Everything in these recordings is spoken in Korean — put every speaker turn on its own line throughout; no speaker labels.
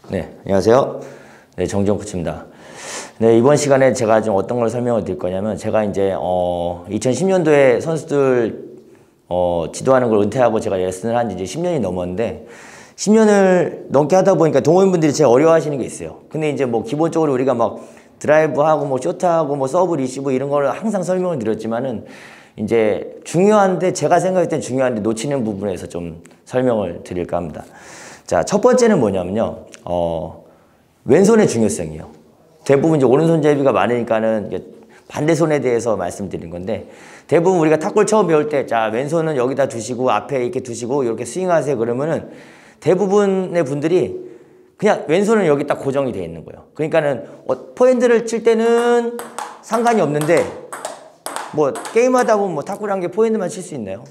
네, 안녕하세요. 네, 정지용 코치입니다. 네, 이번 시간에 제가 좀 어떤 걸 설명을 드릴 거냐면, 제가 이제 2010년도에 선수들 지도하는 걸 은퇴하고 제가 레슨을 한 지 이제 10년이 넘었는데, 10년을 넘게 하다 보니까 동호인분들이 제일 어려워하시는 게 있어요. 근데 이제 뭐 기본적으로 우리가 막 드라이브하고 뭐 쇼트하고 뭐 서브 리시브 이런 걸 항상 설명을 드렸지만은, 이제 중요한데, 제가 생각할 땐 중요한데 놓치는 부분에서 좀 설명을 드릴까 합니다. 자, 첫 번째는 뭐냐면요. 왼손의 중요성이에요. 대부분 이제 오른손잡이가 많으니까는 이제 반대손에 대해서 말씀드린 건데, 대부분 우리가 탁구를 처음 배울 때, 자, 왼손은 여기다 두시고 앞에 이렇게 두시고 이렇게 스윙하세요 그러면은 대부분의 분들이 그냥 왼손은 여기 딱 고정이 되어 있는 거예요. 그러니까는 포핸드를 칠 때는 상관이 없는데, 뭐 게임하다 보면 뭐 탁구란 게 포핸드만 칠 수 있나요?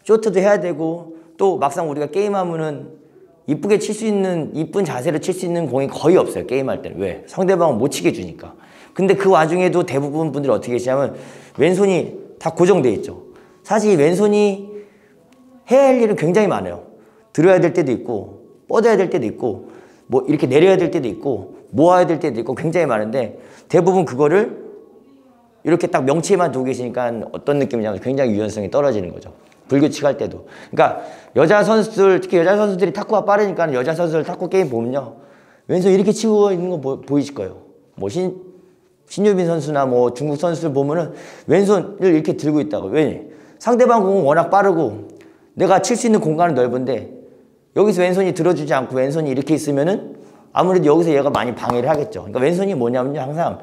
쇼트도 해야 되고, 또 막상 우리가 게임하면은 이쁘게 칠 수 있는, 이쁜 자세로 칠 수 있는 공이 거의 없어요, 게임할 때는. 왜? 상대방은 못 치게 주니까. 근데 그 와중에도 대부분 분들이 어떻게 계시냐면 왼손이 다 고정되어 있죠. 사실 이 왼손이 해야 할 일은 굉장히 많아요. 들어야 될 때도 있고, 뻗어야 될 때도 있고, 뭐 이렇게 내려야 될 때도 있고, 모아야 될 때도 있고, 굉장히 많은데, 대부분 그거를 이렇게 딱 명치에만 두고 계시니까 어떤 느낌이냐면 굉장히 유연성이 떨어지는 거죠. 불규칙할 때도. 그러니까 여자 선수들, 특히 여자 선수들이 탁구가 빠르니까 여자 선수들 탁구 게임 보면요, 왼손 이렇게 치고 있는 거 보이실 거예요. 뭐 신유빈 선수나 뭐 중국 선수들 보면은 왼손을 이렇게 들고 있다고. 왜? 상대방 공은 워낙 빠르고 내가 칠 수 있는 공간은 넓은데, 여기서 왼손이 들어주지 않고 왼손이 이렇게 있으면은 아무래도 여기서 얘가 많이 방해를 하겠죠. 그러니까 왼손이 뭐냐면요, 항상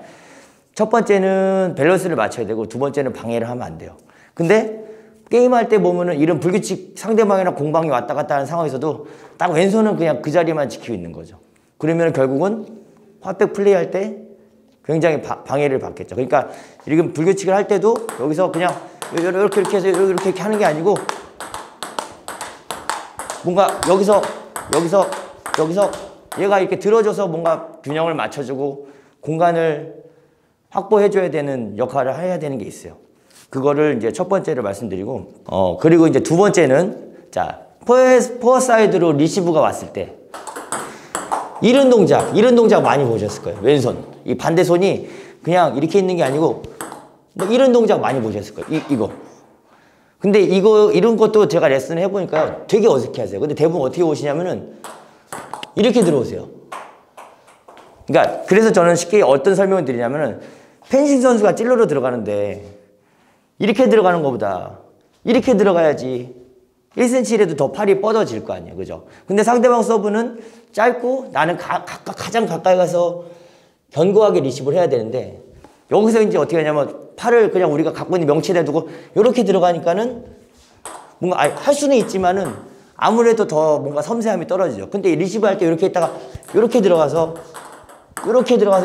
첫 번째는 밸런스를 맞춰야 되고, 두 번째는 방해를 하면 안 돼요. 근데 게임할 때 보면은 이런 불규칙, 상대방이랑 공방이 왔다 갔다 하는 상황에서도 딱 왼손은 그냥 그 자리만 지키고 있는 거죠. 그러면 결국은 핫백 플레이 할 때 굉장히 방해를 받겠죠. 그러니까 이렇게 불규칙을 할 때도 여기서 그냥 이렇게 해서 이렇게 하는 게 아니고, 뭔가 여기서 얘가 이렇게 들어줘서 뭔가 균형을 맞춰주고 공간을 확보해줘야 되는 역할을 해야 되는 게 있어요. 그거를 이제 첫 번째로 말씀드리고, 그리고 이제 두 번째는, 자, 포어 사이드로 리시브가 왔을 때 이런 동작 많이 보셨을 거예요. 왼손, 이 반대손이 그냥 이렇게 있는 게 아니고 뭐 이런 동작 많이 보셨을 거예요. 이거. 근데 이런 것도 제가 레슨을 해보니까 되게 어색해 하세요. 근데 대부분 어떻게 오시냐면은 이렇게 들어오세요. 그러니까 그래서 저는 쉽게 어떤 설명을 드리냐면은, 펜싱 선수가 찔러로 들어가는데 이렇게 들어가는 것보다 이렇게 들어가야지 1cm라도 더 팔이 뻗어질 거 아니에요. 그죠? 근데 상대방 서브는 짧고 나는 가장 가까이 가서 견고하게 리시브를 해야 되는데, 여기서 이제 어떻게 하냐면 팔을 그냥 우리가 갖고 있는 명치에 두고 이렇게 들어가니까는 뭔가 할 수는 있지만은 아무래도 더 뭔가 섬세함이 떨어지죠. 근데 리시브 할 때 이렇게 있다가 이렇게 들어가서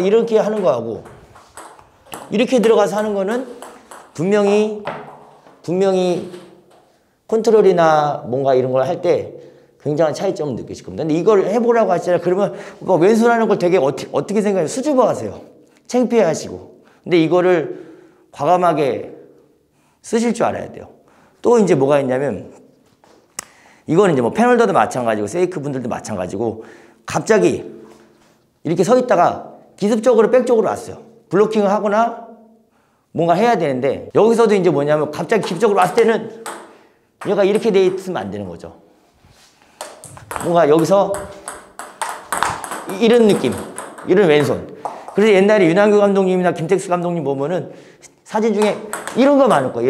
이렇게 하는 거하고 이렇게 들어가서 하는 거는 분명히 컨트롤이나 뭔가 이런 걸 할 때 굉장한 차이점을 느끼실 겁니다. 근데 이걸 해보라고 하시잖아요. 그러면 뭐 왼손 하는 걸 되게 어떻게 생각해요? 수줍어 하세요. 창피해 하시고. 근데 이거를 과감하게 쓰실 줄 알아야 돼요. 또 이제 뭐가 있냐면, 이거는 이제 뭐 패널더도 마찬가지고 세이크 분들도 마찬가지고, 갑자기 이렇게 서 있다가 기습적으로 백쪽으로 왔어요. 블로킹을 하거나 뭔가 해야 되는데, 여기서도 이제 뭐냐면 갑자기 기습적으로 왔을 때는 얘가 이렇게 돼 있으면 안 되는 거죠. 뭔가 여기서 이런 느낌, 이런 왼손. 그래서 옛날에 윤한규 감독님이나 김택수 감독님 보면은 사진 중에 이런 거 많을 거예요.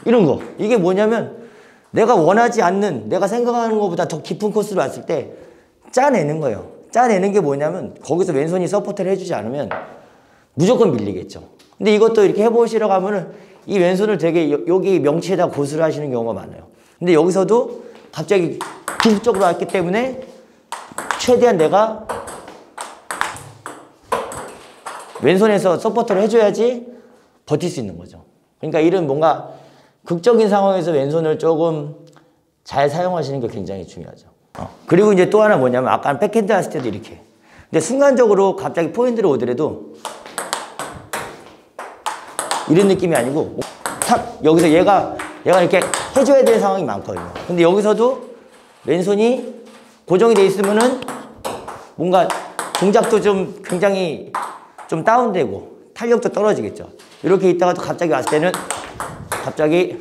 이런 거. 이게 뭐냐면, 내가 원하지 않는, 내가 생각하는 것보다 더 깊은 코스로 왔을 때 짜내는 거예요. 짜내는 게 뭐냐면, 거기서 왼손이 서포트를 해주지 않으면 무조건 밀리겠죠. 근데 이것도 이렇게 해보시려고 하면은 이 왼손을 되게 여기 명치에다 고수를 하시는 경우가 많아요. 근데 여기서도 갑자기 기습적으로 왔기 때문에 최대한 내가 왼손에서 서포트를 해줘야지 버틸 수 있는 거죠. 그러니까 이런 뭔가 극적인 상황에서 왼손을 조금 잘 사용하시는 게 굉장히 중요하죠. 그리고 이제 또 하나 뭐냐면, 아까 백핸드 했을 때도 이렇게. 근데 순간적으로 갑자기 포핸드로 오더라도 이런 느낌이 아니고, 탁 여기서 얘가 이렇게 해줘야 되는 상황이 많거든요. 근데 여기서도 왼손이 고정이 돼 있으면은 뭔가 동작도 좀 굉장히 좀 다운되고 탄력도 떨어지겠죠. 이렇게 있다가 또 갑자기 왔을 때는 갑자기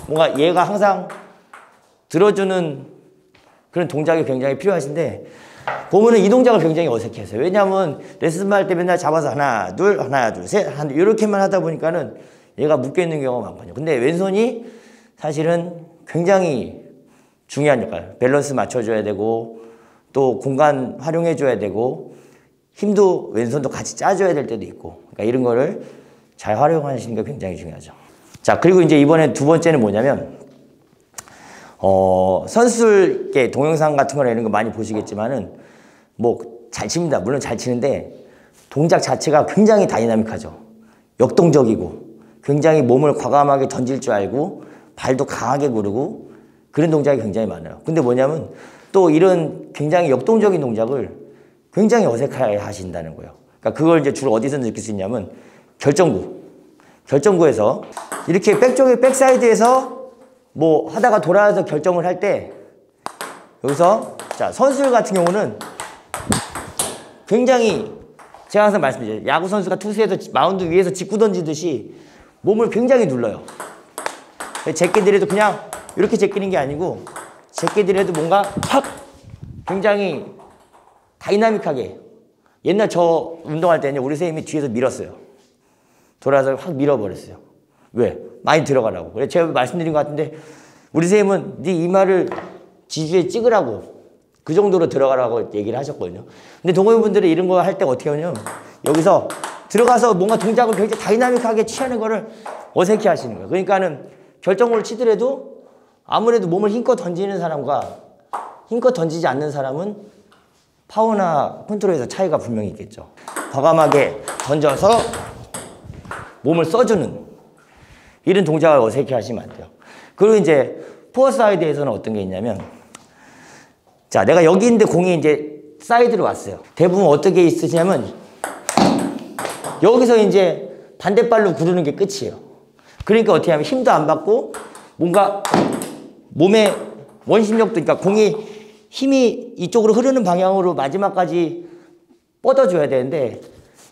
뭔가 얘가 항상 들어주는 그런 동작이 굉장히 필요하신데 보면은 이 동작을 굉장히 어색해하세요. 왜냐하면 레슨만 할 때 맨날 잡아서 하나 둘 셋 이렇게만 하다 보니까는 얘가 묶여있는 경우가 많거든요. 근데 왼손이 사실은 굉장히 중요한 역할, 밸런스 맞춰줘야 되고 또 공간 활용해줘야 되고 힘도 왼손도 같이 짜줘야 될 때도 있고 그러니까 이런 거를 잘 활용하시는 게 굉장히 중요하죠. 자, 그리고 이제 이번에 두 번째는 뭐냐면 선수들께 동영상 같은 거나 이런 거 많이 보시겠지만은 뭐 잘 칩니다. 물론 잘 치는데 동작 자체가 굉장히 다이나믹하죠. 역동적이고 굉장히 몸을 과감하게 던질 줄 알고 발도 강하게 구르고 그런 동작이 굉장히 많아요. 근데 뭐냐면 또 이런 굉장히 역동적인 동작을 굉장히 어색하게 하신다는 거예요. 그러니까 그걸 이제 주로 어디서 느낄 수 있냐면 결정구에서 이렇게 백쪽에 백사이드에서 뭐 하다가 돌아와서 결정을 할 때 여기서 자 선수들 같은 경우는 굉장히 제가 항상 말씀드려요. 야구 선수가 투수에서 마운드 위에서 직구 던지듯이 몸을 굉장히 눌러요. 제끼들에도 그냥 이렇게 제끼는 게 아니고 제끼들에도 뭔가 확 굉장히 다이나믹하게 옛날 저 운동할 때는 우리 선생님이 뒤에서 밀었어요. 돌아서 확 밀어버렸어요. 왜? 많이 들어가라고. 그래 제가 말씀드린 것 같은데 우리 선생님은 네 이마를 지주에 찍으라고 그 정도로 들어가라고 얘기를 하셨거든요. 근데 동호인분들이 이런 거 할 때 어떻게 하냐면 여기서 들어가서 뭔가 동작을 굉장히 다이나믹하게 취하는 거를 어색해 하시는 거예요. 그러니까는 결정골을 치더라도 아무래도 몸을 힘껏 던지는 사람과 힘껏 던지지 않는 사람은 파워나 컨트롤에서 차이가 분명히 있겠죠. 과감하게 던져서 몸을 써주는 이런 동작을 어색해 하시면 안 돼요. 그리고 이제 포어 사이드에서는 어떤 게 있냐면 자 내가 여기 있는데 공이 이제 사이드로 왔어요. 대부분 어떻게 있으시냐면 여기서 이제 반대발로 구르는 게 끝이에요. 그러니까 어떻게 하면 힘도 안 받고 뭔가 몸의 원심력도 그러니까 공이 힘이 이쪽으로 흐르는 방향으로 마지막까지 뻗어줘야 되는데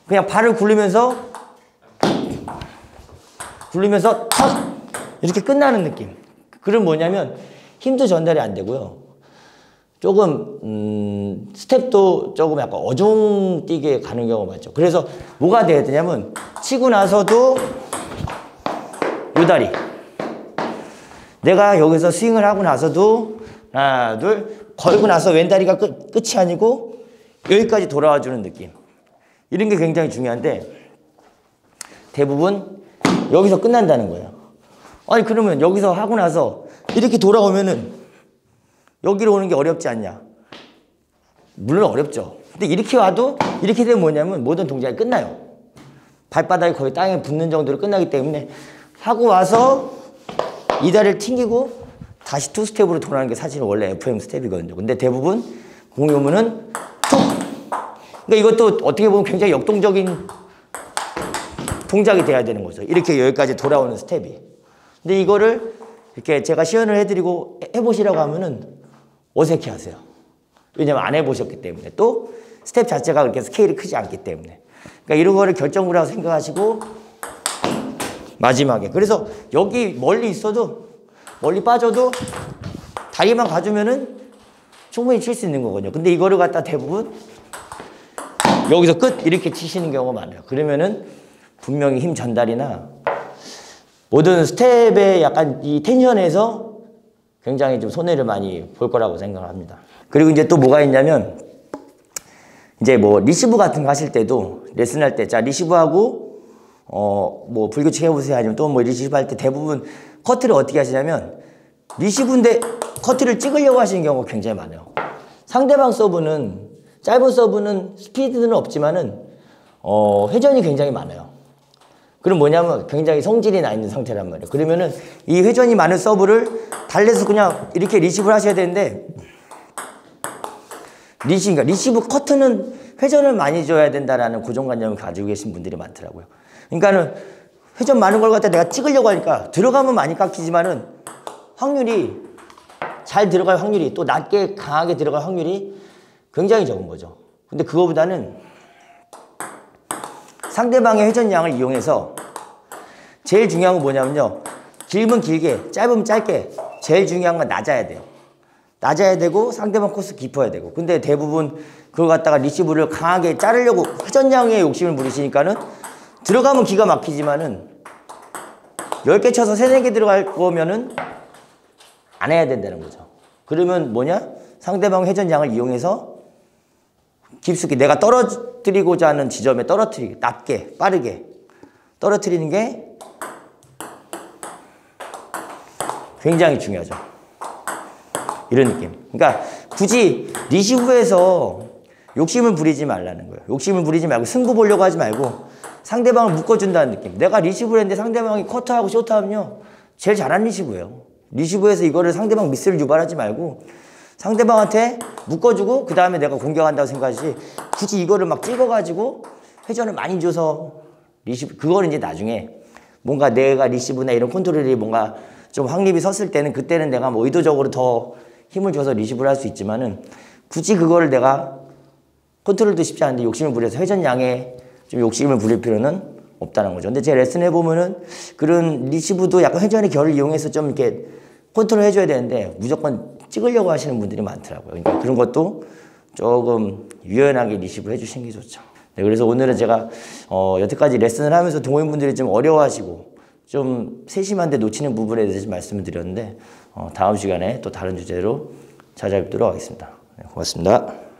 그냥 발을 굴리면서 탁 이렇게 끝나는 느낌. 그럼 뭐냐면 힘도 전달이 안 되고요. 조금 스텝도 조금 약간 어중뛰게 가는 경우가 많죠. 그래서 뭐가 돼야 되냐면 치고 나서도 요 다리 내가 여기서 스윙을 하고 나서도 하나 둘 걸고 나서 왼다리가 끝이 아니고 여기까지 돌아와 주는 느낌. 이런 게 굉장히 중요한데 대부분 여기서 끝난다는 거예요. 아니 그러면 여기서 하고 나서 이렇게 돌아오면은 여기로 오는 게 어렵지 않냐? 물론 어렵죠. 근데 이렇게 와도 이렇게 되면 뭐냐면 모든 동작이 끝나요. 발바닥이 거의 땅에 붙는 정도로 끝나기 때문에 하고 와서 이 다리를 튕기고 다시 투 스텝으로 돌아가는 게 사실은 원래 FM 스텝이거든요. 근데 대부분 공이 오면은 툭! 그러니까 이것도 어떻게 보면 굉장히 역동적인 동작이 돼야 되는 거죠. 이렇게 여기까지 돌아오는 스텝이. 근데 이거를 이렇게 제가 시연을 해드리고 해보시라고 하면은 어색해 하세요. 왜냐면 안 해보셨기 때문에. 또 스텝 자체가 그렇게 스케일이 크지 않기 때문에. 그러니까 이런 거를 결정구라고 생각하시고 마지막에. 그래서 여기 멀리 있어도 멀리 빠져도 다리만 가주면은 충분히 칠 수 있는 거거든요. 근데 이거를 갖다 대부분 여기서 끝 이렇게 치시는 경우가 많아요. 그러면은 분명히 힘 전달이나 모든 스텝의 약간 이 텐션에서 굉장히 좀 손해를 많이 볼 거라고 생각합니다. 그리고 이제 또 뭐가 있냐면 이제 뭐 리시브 같은 거 하실 때도 레슨할 때 자 리시브하고 뭐 불규칙 해보세요 아니면 또 뭐 리시브 할 때 대부분 커트를 어떻게 하시냐면 리시브인데 커트를 찍으려고 하시는 경우가 굉장히 많아요. 상대방 서브는 짧은 서브는 스피드는 없지만은 회전이 굉장히 많아요. 그럼 뭐냐면 굉장히 성질이 나 있는 상태란 말이에요. 그러면은 이 회전이 많은 서브를 달래서 그냥 이렇게 리시브를 하셔야 되는데 리시브 커트는 회전을 많이 줘야 된다라는 고정관념을 가지고 계신 분들이 많더라고요. 그러니까는 회전 많은 걸 갖다 내가 찍으려고 하니까 들어가면 많이 깎이지만은 확률이 잘 들어갈 확률이 또 낮게 강하게 들어갈 확률이 굉장히 적은 거죠. 근데 그거보다는 상대방의 회전량을 이용해서 제일 중요한 건 뭐냐면요. 길면 길게, 짧으면 짧게. 제일 중요한 건 낮아야 돼요. 낮아야 되고 상대방 코스 깊어야 되고. 근데 대부분 그걸 갖다가 리시브를 강하게 자르려고 회전량에 욕심을 부리시니까는 들어가면 기가 막히지만은 10개 쳐서 3, 4개 들어갈 거면은 안 해야 된다는 거죠. 그러면 뭐냐? 상대방 회전량을 이용해서 깊숙이 내가 떨어뜨리고자 하는 지점에 떨어뜨리게, 낮게, 빠르게 떨어뜨리는 게 굉장히 중요하죠. 이런 느낌. 그러니까 굳이 리시브에서 욕심을 부리지 말라는 거예요. 욕심을 부리지 말고 승부 보려고 하지 말고 상대방을 묶어준다는 느낌. 내가 리시브를 했는데 상대방이 커트하고 쇼트하면요. 제일 잘하는 리시브예요. 리시브에서 이거를 상대방 미스를 유발하지 말고 상대방한테 묶어주고 그 다음에 내가 공격한다고 생각하지 굳이 이거를 막 찍어가지고 회전을 많이 줘서 리시브 그거는 이제 나중에 뭔가 내가 리시브나 이런 컨트롤이 뭔가 좀 확립이 섰을 때는 그때는 내가 뭐 의도적으로 더 힘을 줘서 리시브를 할 수 있지만은 굳이 그거를 내가 컨트롤도 쉽지 않은데 욕심을 부려서 회전량에 좀 욕심을 부릴 필요는 없다는 거죠. 근데 제 레슨 해보면은 그런 리시브도 약간 회전의 결을 이용해서 좀 이렇게 컨트롤 해줘야 되는데 무조건 찍으려고 하시는 분들이 많더라고요. 그러니까 그런 것도 조금 유연하게 리시브 해주시는 게 좋죠. 네, 그래서 오늘은 제가 여태까지 레슨을 하면서 동호인분들이 좀 어려워하시고 좀 세심한데 놓치는 부분에 대해서 말씀을 드렸는데 다음 시간에 또 다른 주제로 찾아뵙도록 하겠습니다. 네, 고맙습니다.